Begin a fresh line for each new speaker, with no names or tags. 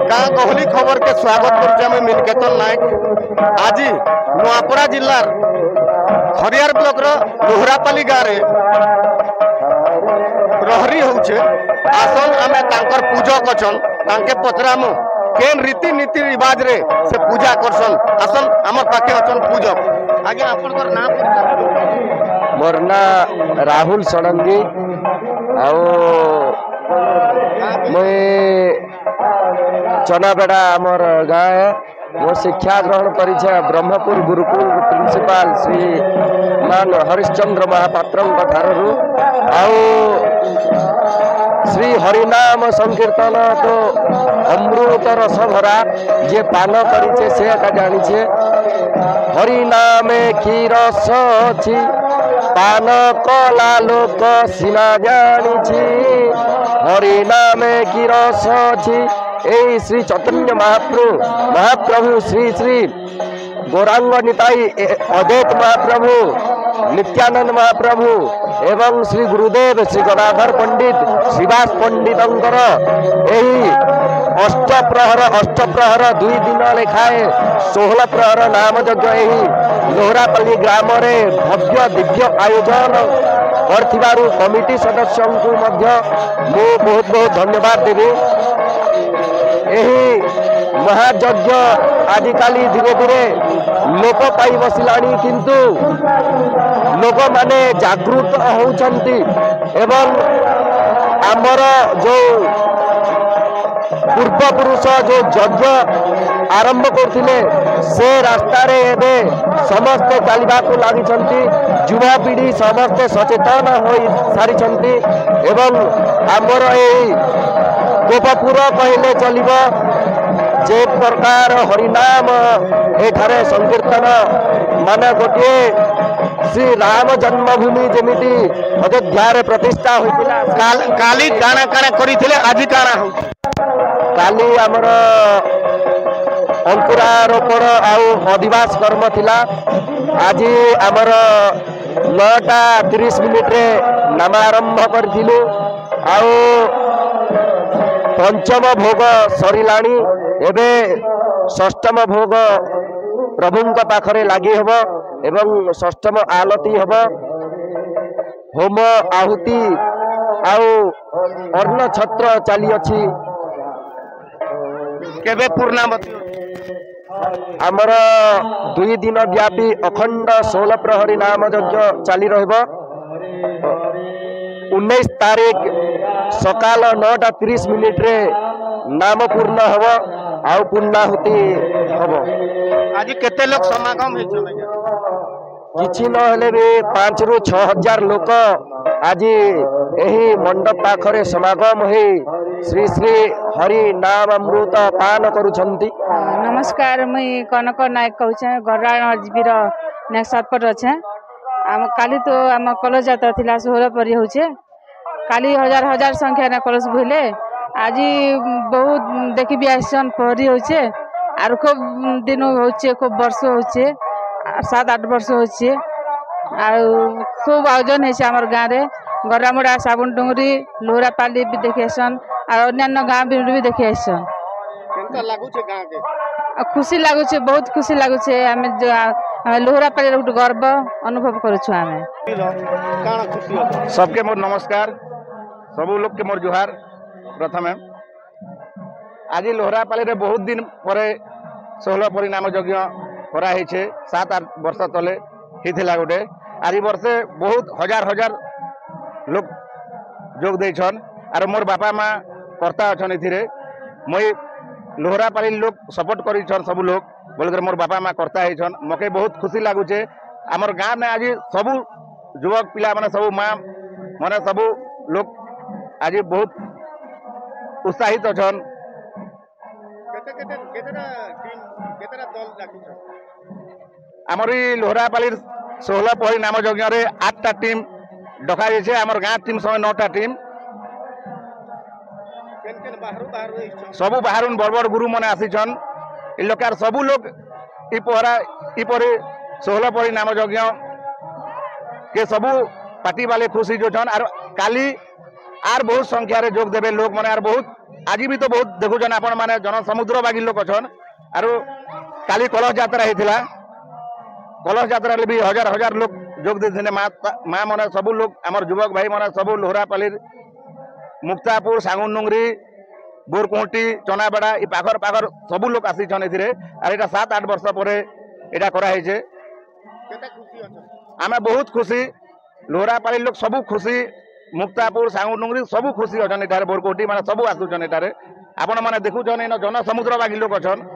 गाँ गहली खबर के स्वागत कर मिलकेतन नायक। आज नुआपड़ा जिलार हरियार ब्लॉक लोहरापाली गाँव रे रहरी होउछे। आसन आमे तांकर पूजक अछन, तांके पचरामु केन रीति नीति रिवाज रे से पूजा करसन। आसन हमर पाखे अछन पूजक। आगे आपनकर नाम?
मोर ना राहुल षडंगी मुई चनाबेड़ा आमर गाँव है। मोर शिक्षा ग्रहण करिछे ब्रह्मपुर गुरुकुल प्रिंसिपाल श्री मान हरिश्चंद्र महापात्र ठारू श्री हरिनाम संकीर्तन तो अमृत रस भरा जे पान करिछे से का जानिछे। हरिनामे की रस अछि पान कला लोक सिना जानिछि। हरिनामे की रस अछि ए श्री चैतन्य महाप्रभु श्री श्री गौरांग निताई अद्वैत महाप्रभु नित्यानंद महाप्रभु एवं श्री गुरुदेव श्री गदाधर पंडित श्रीवास पंडितंकर एही अष्टप्रहर 2 दिन लेखाए 16 प्रहर नाम यज्ञ एही लोहरापाली ग्राम रे भव्य दिव्य आयोजन करथिबारु कमिटी सदस्य को मध्य मु बहुत बहुत धन्यवाद देबी। एही महायज्ञ आजिकाली धीरे धीरे लोप पाई बसिलानी, किंतु लोक माने जागृत होउछंती एवं आमर जो पूर्वपुरुष जो यज्ञ आरंभ करथिले से रास्ता रे एबे समस्त चलवा को लागिछंती। युवा पीढ़ी समस्त सचेतन होई सारिछंती एवं आमर एही गोपपुर कहले चलिबो जे प्रकार हरिनाम एठारे संकीर्तन माने गोटे श्री राम जन्मभूमि जमिति अयोध्या रे प्रतिष्ठा होइतिला।
काली काना काना करिथिले आजि काना हो?
काली आमर अंकुरारोपण आउ अधिवास कर्म थिला। आज आमर 9:30 रे नामारंभ करथिलु आउ पंचम भोग सरिलाणी। एबे षष्ठम भोग प्रभुंक पाखरे लागि हबो एवं षष्ठम आलती हबो। होम आहुति आउ अर्ण छत्र चली अछि।
केबे पूर्णामती
आमर 2 दिन व्यापी अखंड 16 प्रहरी नाम यज्ञ चली रहबो। 19 तारीख सकाल 9:30 रे नाम पूर्ण हबो आउ पूर्णाहुति हबो।
आज केते लोक समागम हेछन?
किछि न हेले भी 5 ରୁ 6 हजार लोक आज एही मंडप पाखरे समागम हे श्री श्री हरि नाम अमृत पान करुछंती।
नमस्कार, मुई कनक नायक कहूँ गराजीबीर नेक्स्ट सटपट अच्छे। आम काली तो आम कलश जात्रा थिला 16 परी होचे। काली हजार हजार संख्या ने कलश भइले। आज बहुत देखी भी आसन परी होचे आर खूब दिन होचे, खूब वर्ष होचे, 7-8 वर्ष होचे। खूब आयोजन है आमर गाँव रे। गरामुड़ा साबुन डुंगरी लोहरापाली भी देखी आसन और अन्य गाँव भी देखी आसन।
केनता लागु छे गाँव के?
खुशी लागु छे, बहुत खुशी लागु छे। आमे लोहरापाली रे गर्व अनुभव करू छु। आमे
काना खुशी हो?
सबके मोर नमस्कार, सबू लोग के मोर जुहार। प्रथमे आज लोहरापाली रे बहुत दिन परे 16 परिणाम यज्ञ करा हेछे। 7-8 वर्ष तले हिथिला गोटे। आज वर्षे बहुत हजार हजार लोग जोग देछन आर मोर बापा माँ कर्ता अछन। एथिरे मई लोहरापाली लोग सपोर्ट करिछन सब लोग बोलकर मोर बापा माँ कर्ता हेछन। मके बहुत खुशी लागुचे। आमर गाँव में आज सबू युवक पिला माने सबू माँ माने सबू लोग आज बहुत उत्साहित अछन। आमर लोहरापाली 16 पहरी नाम यज्ञ रे 8टा टीम डका जाइछे। आमर गाँव टीम समय 9टा टीम। सबू बाहर बड़ बड़ गुरु मने आसीछन। इलोकार सबू लोग इ पहरी 16 पहरी नाम यज्ञ के सबू पार्टी वाले खुशी जो छन। आर काली आर बहुत संख्या रे जोग देबे लोग माने आर बहुत आज भी तो बहुत देखुन आपण मैंने जनसमुद्र बागी लोक अच्छन आरो काली कलश यात्रा होता कलश यात्रा भी हजार हजार लोग जोग देते माँ मन सब लोग आम युवक भाई मन सब लोहरापाली मुक्तापुर सांगुनुंगरी बोरकोटी चनाबेड़ा ये पाखर पाखर सब लोग आसीछन आर एटा 7-8 वर्ष पर एटा कराई छे आमे बहुत खुशी लोहरापाली लोग सब खुशी मुक्तापुर सांगुनुंगरी सब खुशी अच्छन बोरकोटी माने सब आसुछन आपण मैंने देखुछन इन जनसमुद्र बागी लोग अच्छन